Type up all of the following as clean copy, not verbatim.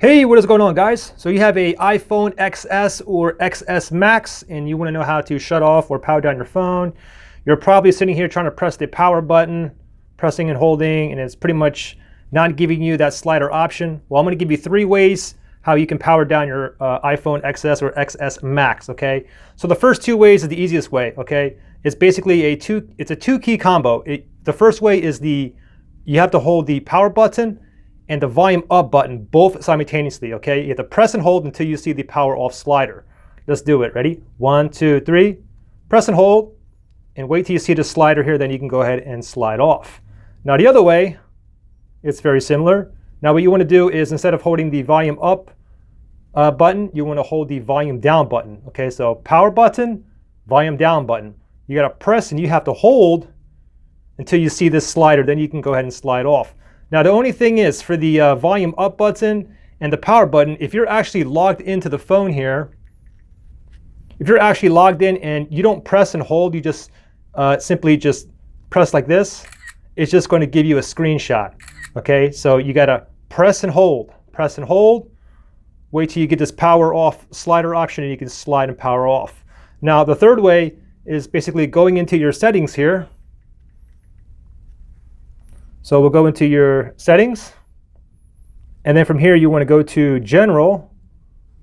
Hey, what is going on, guys? So you have a iPhone XS or XS Max and you want to know how to shut off or power down your phone. You're probably sitting here trying to press the power button, pressing and holding, and it's pretty much not giving you that slider option. Well, I'm going to give you 3 ways how you can power down your iPhone XS or XS Max, okay? So the first 2 ways is the easiest way, okay? It's basically it's a 2-key combo. The first way is you have to hold the power button and the volume up button both simultaneously, okay? You have to press and hold until you see the power off slider. Let's do it. Ready? 1, 2, 3. Press and hold and wait till you see the slider here, then you can go ahead and slide off. Now the other way, it's very similar. Now what you want to do is instead of holding the volume up button, you want to hold the volume down button, okay? So power button, volume down button. You got to press and you have to hold until you see this slider, then you can go ahead and slide off. Now the only thing is for the volume up button and the power button, if you're actually logged into the phone here, if you're actually logged in and you don't press and hold, you just simply just press like this, it's just going to give you a screenshot. Okay, so you got to press and hold, wait till you get this power off slider option and you can slide and power off. Now the third way is basically going into your settings here. So we'll go into your settings, and then from here you want to go to general,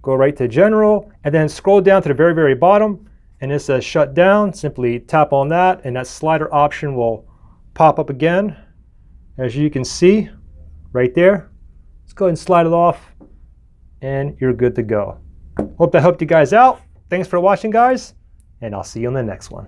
go right to general, and then scroll down to the very, very bottom, and it says shut down. Simply tap on that, and that slider option will pop up again, as you can see right there. Let's go ahead and slide it off, and you're good to go. Hope that helped you guys out. Thanks for watching, guys, and I'll see you on the next one.